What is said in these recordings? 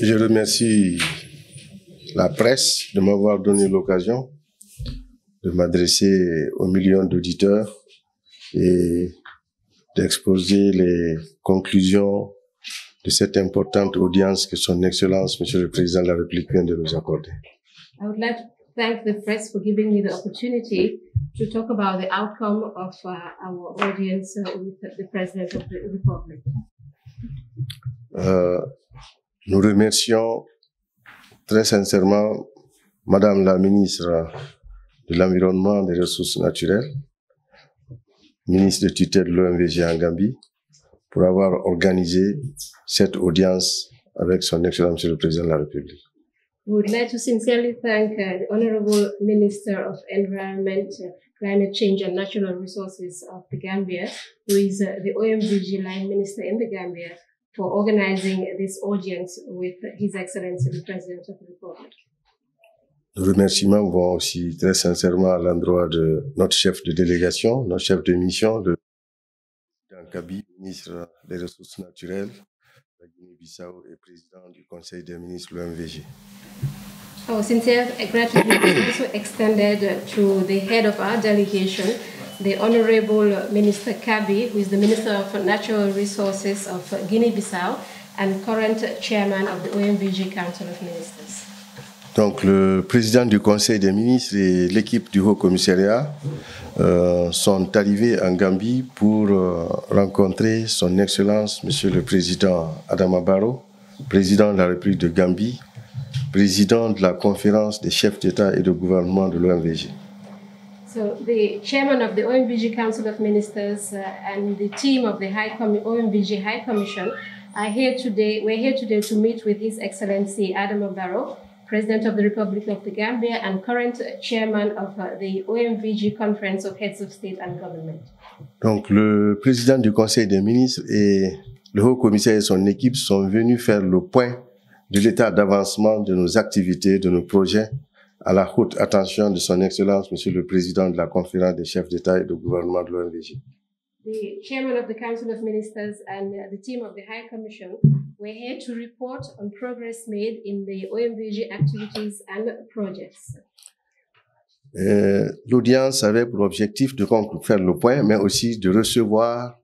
Je remercie la presse de m'avoir donné l'occasion de m'adresser aux millions d'auditeurs et d'exposer les conclusions de cette importante audience que Son Excellence, Monsieur le Président de la République, vient de nous accorder. I would like to thank the press for giving me the opportunity to talk about the outcome of our audience with the President of the Republic. Nous remercions très sincèrement Madame la ministre de l'Environnement et des Ressources naturelles, ministre de tutelle de l'OMVG en Gambie, pour avoir organisé cette audience avec Son Excellence Monsieur le Président de la République. We would like to sincerely thank the Honorable Minister of Environment, Climate Change and Natural Resources of the Gambia, who is the OMVG line minister in the Gambia, for organizing this audience with His Excellency the President of the Republic. Nos remerciements vont aussi très sincèrement à l'endroit de notre chef de délégation, notre chef de mission, le président Kabi, ministre des Ressources naturelles de la Guinée-Bissau et président du Conseil des ministres de l'OMVG. Our sincere gratitude is also extended to the head of our delegation, the Honorable Minister Kabi, who is the Minister of Natural Resources of Guinea-Bissau and current chairman of the OMVG Council of Ministers. Donc, le président du Conseil des ministres et l'équipe du Haut Commissariat sont arrivés en Gambie pour rencontrer Son Excellence, Monsieur le Président Adama Barrow, président de la République de Gambie, président de la conférence des chefs d'État et de gouvernement de l'OMVG. So the chairman of the OMVG Council of Ministers and the team of the OMVG High Commission are here today. We're here today to meet with His Excellency Adama Barrow, President of the Republic of the Gambia and current chairman of the OMVG Conference of Heads of State and Government. Donc, le président du Conseil des ministres et le haut commissaire et son équipe sont venus faire le point de l'état d'avancement de nos activités, de nos projets, à la haute attention de Son Excellence, Monsieur le Président de la Conférence des chefs d'État et de gouvernement de l'OMVG. The chairman of the Council of Ministers and the team of the High Commission were here to report on progress made in the OMVG activities and projects. L'audience avait pour objectif de faire le point, mais aussi de recevoir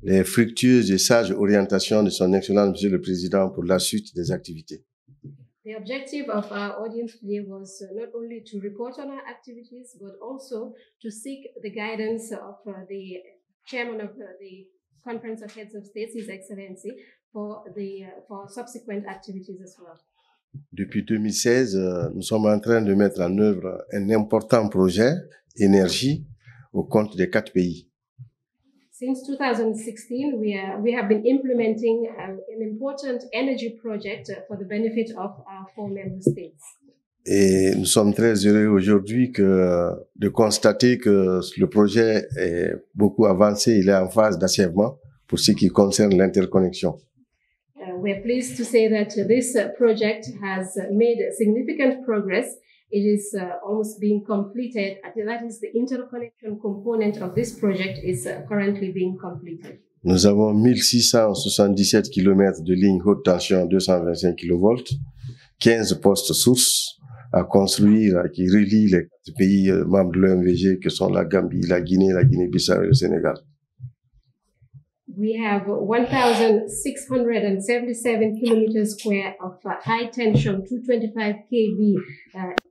les fructueuses et sages orientations de Son Excellence, Monsieur le Président, pour la suite des activités. The objective of our audience today was not only to report on our activities, but also to seek the guidance of the chairman of the Conference of Heads of States, His Excellency, for subsequent activities as well. Depuis 2016, nous sommes en train de mettre en œuvre un important projet énergie au compte des 4 pays. Since 2016, we have been implementing an important energy project for the benefit of our 4 member states. Et nous sommes très heureux aujourd'hui de constater que le projet est beaucoup avancé, il est en phase d'achèvement pour ce qui concerne l'interconnexion. We're pleased to say that this project has made significant progress. It is almost being completed. That is, the interconnection component of this project is currently being completed. Nous avons 1677 km de lignes haute tension 225 kV, 15 postes sources à construire qui relient les 4 pays membres de l'OMVG que sont la Gambie, la Guinée, la Guinée-Bissau et le Sénégal. We have 1,677 kilometers square of high tension 225 kV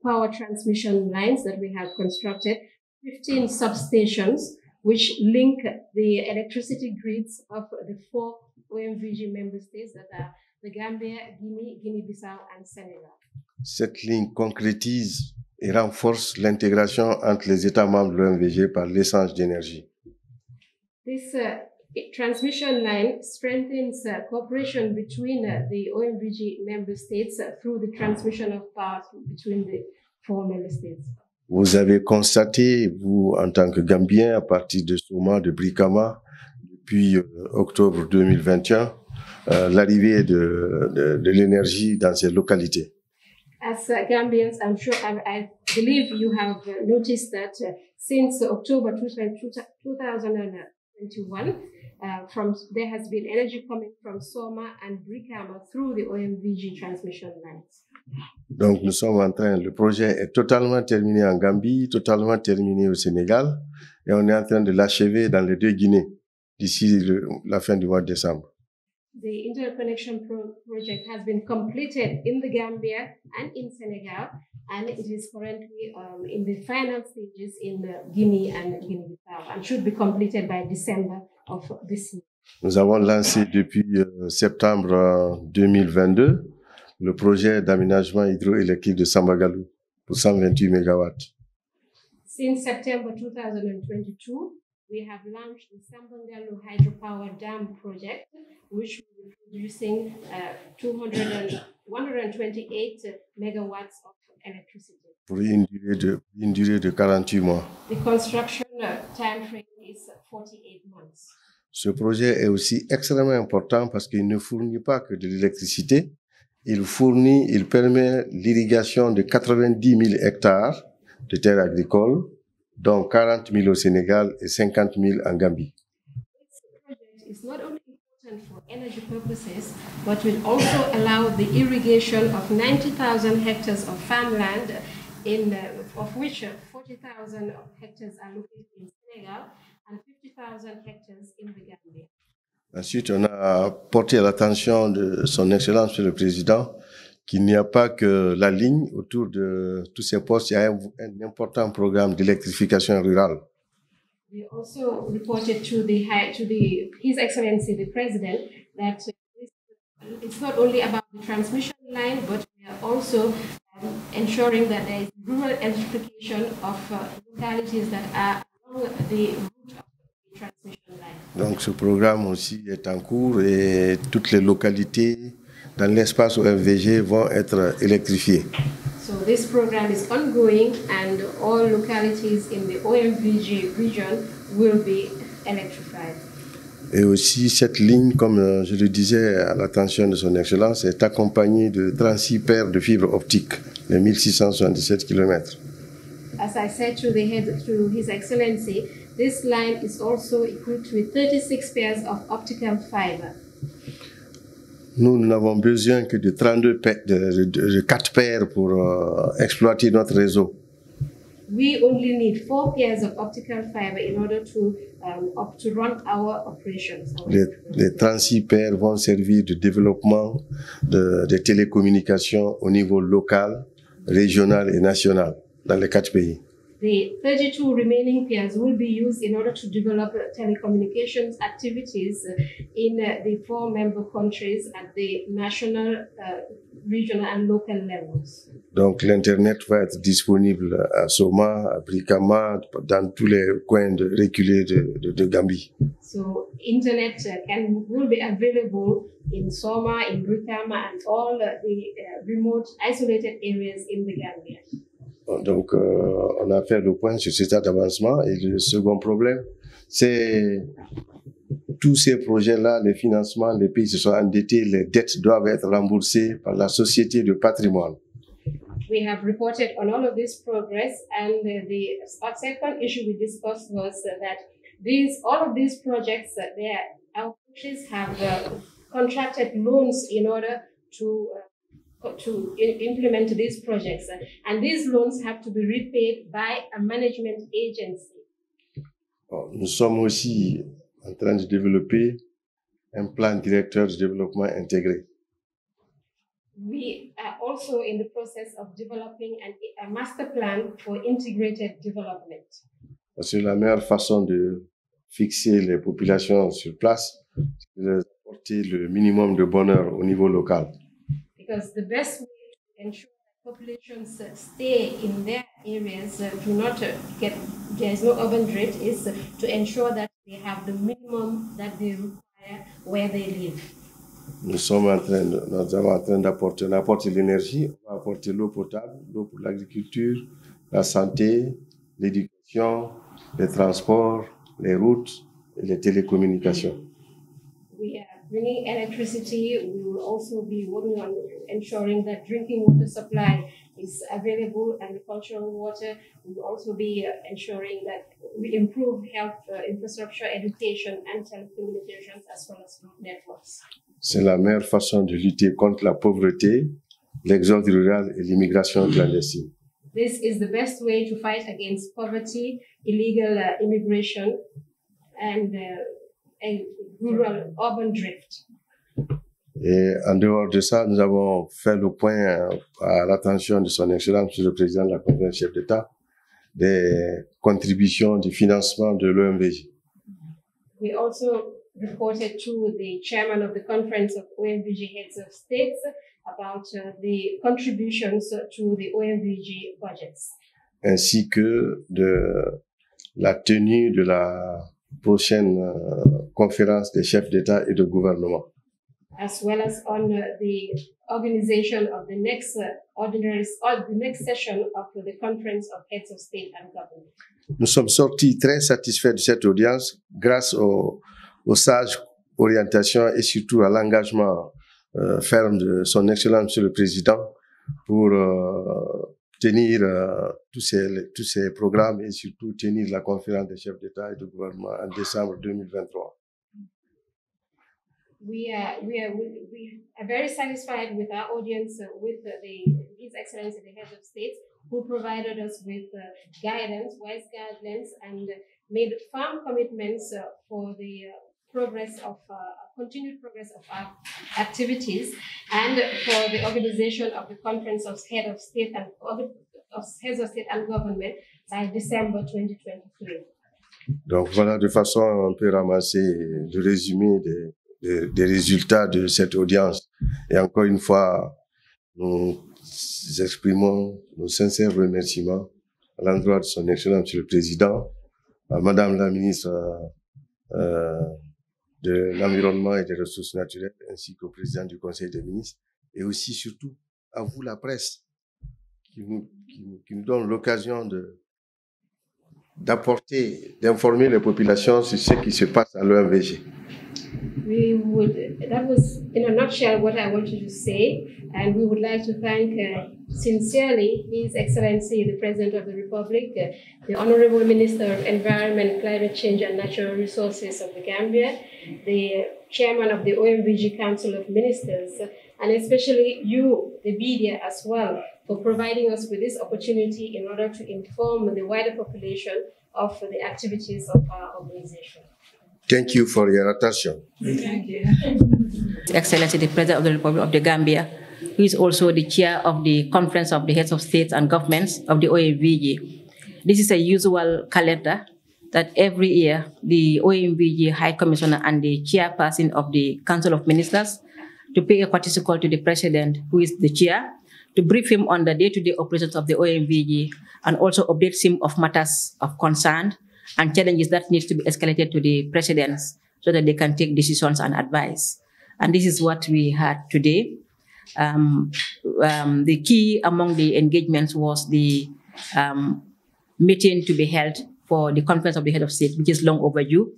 power transmission lines that we have constructed, 15 substations which link the electricity grids of the 4 OMVG member states that are the Gambia, Guinea, Guinea-Bissau and Senegal. Cette ligne concrétise et renforce l'intégration entre les États membres de l'OMVG par l'échange d'énergie. This transmission line strengthens cooperation between the OMVG member states through the transmission of power between the 4 member states. Vous avez constaté, vous, en tant que Gambien, à partir de Soma, de Brikama, depuis octobre 2021, l'arrivée de l'énergie dans ces localités. As Gambians, I'm sure, I believe you have noticed that since October 2021, there has been energy coming from Soma and Brikama through the OMVG transmission lines. Donc nous sommes en train, le projet est totalement terminé en Gambie, totalement terminé au Sénégal, et on est en train de l'achever dans les deux Guinées d'ici la fin du mois de décembre. The interconnection project has been completed in the Gambia and in Senegal, and it is currently in the final stages in Guinea and Guinea-Bissau, and should be completed by December of this year. Nous avons lancé depuis septembre 2022 le projet d'aménagement hydroélectrique de Sambagalou pour 128 MW. Since September 2022, we have launched the Sambangalu Hydropower Dam project, which will be producing 128 megawatts of electricity. Pour une durée de 48 mois. The construction time frame is 48 months. Ce projet est aussi extrêmement important parce qu'il ne fournit pas que de l'électricité, il permet l'irrigation de 90 000 hectares de terres agricoles, dont 40 000 au Sénégal et 50 000 en Gambie. This project is not only important for energy purposes, but will also allow the irrigation of 90,000 hectares of farmland, of which 40,000 hectares are located in Senegal and 50,000 hectares in the Gambia. Ensuite, on a porté à l'attention de son Excellence, Monsieur le Président, qu'il n'y a pas que la ligne autour de tous ces postes, il y a un important programme d'électrification rurale. We also reported to His Excellency the President that it's not only about the transmission line, but we are also ensuring that there is rural electrification of localities that are along the route of the transmission line. Donc ce programme aussi est en cours et toutes les localités dans l'espace OMVG vont être électrifiées. So this program is ongoing and all localities in the OMVG region will be electrified. Et aussi cette ligne, comme je le disais à l'attention de son Excellence, est accompagnée de 36 paires de fibres optiques, de 1677 km. As I said to His Excellency, this line is also equipped with 36 pairs of optical fiber. Nous n'avons besoin que de 4 paires pour exploiter notre réseau. We only need 4 pairs of optical fiber in order to run our operations. Les 36 paires vont servir de développement des télécommunications au niveau local, régional et national dans les 4 pays. The 32 remaining pairs will be used in order to develop telecommunications activities in the 4 member countries at the national, regional and local levels. Donc l'Internet va être disponible à Soma, à Brikama, dans tous les coins reculés de Gambie. So Internet will be available in Soma, in Brikama and all the remote isolated areas in the Gambia. Donc, on a fait le point sur cet état d'avancement. Et le second problème, c'est tous ces projets-là, les financements, les pays se sont endettés, les dettes doivent être remboursées par la société de patrimoine. We have reported on all of this progress, and the second issue we discussed was that all of these projects, our countries have contracted loans in order to implement these projects, and these loans have to be repaid by a management agency. Nous sommes aussi en train de développer un plan directeur de développement intégré. We are also in the process of developing a master plan for integrated development. Parce que la meilleure façon de fixer les populations sur place, c'est d'apporter le minimum de bonheur au niveau local. Because the best way to ensure that populations stay in their areas, there is no urban drift, is to ensure that they have the minimum that they require where they live. Nous avons en train d'apporter l'énergie, on va apporter l'eau potable, l'eau pour l'agriculture, la santé, l'éducation, les transports, les routes et les télécommunications. We are bringing electricity. We will also be working on ensuring that drinking water supply is available, agricultural water. We will also be ensuring that we improve health infrastructure, education, and telecommunications, as well as road networks. C'est la meilleure façon de lutter contre la pauvreté, l'exode rural et l'immigration clandestine. This is the best way to fight against poverty, illegal immigration, and rural urban drift. Et en dehors de ça, nous avons fait le point à l'attention de son Excellence, Monsieur le Président de la Conférence chef d'État, des contributions du financement de l'OMVG. We also reported to the chairman of the Conference of OMVG Heads of States about the contributions to the OMVG budgets. Ainsi que de la tenue de la prochaine conférence des chefs d'État et de gouvernement. As well as on the organization of the next the next session of the Conference of Heads of State and Government. Nous sommes sortis très satisfaits de cette audience grâce aux sages orientations et surtout à l'engagement ferme de son Excellence Monsieur le Président pour tenir tous ces programmes et surtout tenir la conférence des chefs d'État et de gouvernement en décembre 2023. We are very satisfied with our audience, with His Excellency the Head of States, who provided us with guidance, wise guidelines, and made firm commitments for the continued progress of our activities, and for the organization of the Conference of Heads of State and Government by December 2023. Donc voilà de façon un peu ramassée le résumé des résultats de cette audience. Et encore une fois, nous exprimons nos sincères remerciements à l'endroit de son Excellence Monsieur le Président, à Madame la Ministre de l'Environnement et des Ressources naturelles, ainsi qu'au Président du Conseil des ministres, et aussi surtout à vous la presse, qui nous donne l'occasion d'informer les populations sur ce qui se passe à l'OMVG. That was in a nutshell what I wanted to say, and we would like to thank sincerely His Excellency the President of the Republic, the Honorable Minister of Environment, Climate Change and Natural Resources of the Gambia, the Chairman of the OMVG Council of Ministers, and especially you, the media as well, for providing us with this opportunity in order to inform the wider population of the activities of our organization. Thank you for your attention. Thank you. His Excellency the President of the Republic of the Gambia, who is also the chair of the Conference of the Heads of States and Governments of the OMVG. This is a usual calendar that every year the OMVG High Commissioner and the chairperson of the Council of Ministers to pay a courtesy call to the President, who is the chair, to brief him on the day-to-day operations of the OMVG and also update him of matters of concern and challenges that needs to be escalated to the presidents so that they can take decisions and advice. And this is what we had today. The key among the engagements was the meeting to be held for the Conference of the Head of State, which is long overdue.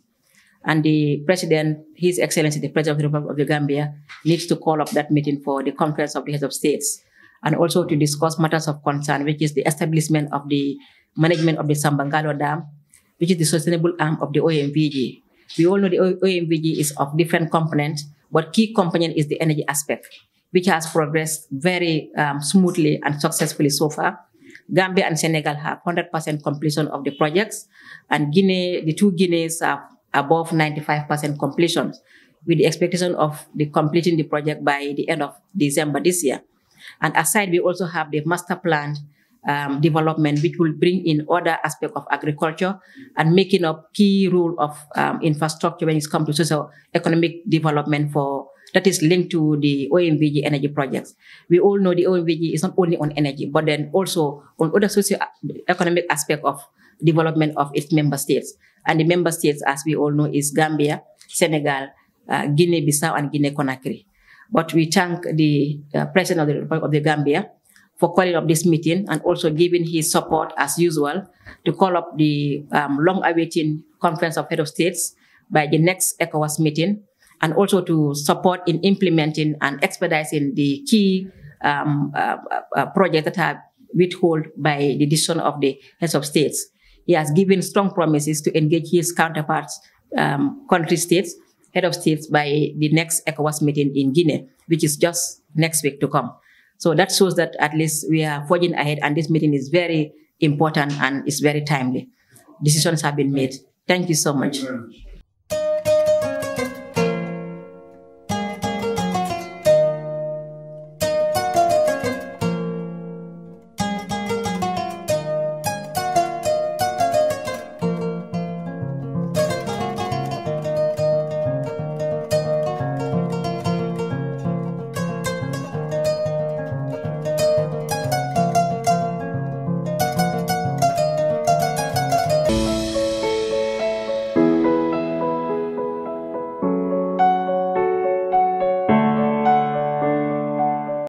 And the President, His Excellency, the President of the Republic of the Gambia, needs to call up that meeting for the Conference of the Heads of States, and also to discuss matters of concern, which is the establishment of the management of the Sambangalo Dam, which is the sustainable arm of the OMVG. We all know the OMVG is of different components, but key component is the energy aspect, which has progressed very smoothly and successfully so far. Gambia and Senegal have 100% completion of the projects, and Guinea, the two Guineas have above 95% completion, with the expectation of completing the project by the end of December this year. And aside, we also have the master plan development, which will bring in other aspects of agriculture and making up key role of infrastructure when it comes to socio-economic development that is linked to the OMVG energy projects. We all know the OMVG is not only on energy, but then also on other socio-economic aspect of development of its member states. And the member states, as we all know, is Gambia, Senegal, Guinea-Bissau, and Guinea-Conakry. But we thank the President of the Republic of the Gambia for calling up this meeting and also giving his support, as usual, to call up the long-awaited Conference of Head of States by the next ECOWAS meeting, and also to support in implementing and expediting the key projects that are withheld by the decision of the Heads of States. he has given strong promises to engage his counterparts, country states, head of states by the next ECOWAS meeting in Guinea, which is just next week to come. So that shows that at least we are forging ahead, and this meeting is very important and is very timely. Decisions have been made. Thank you so much.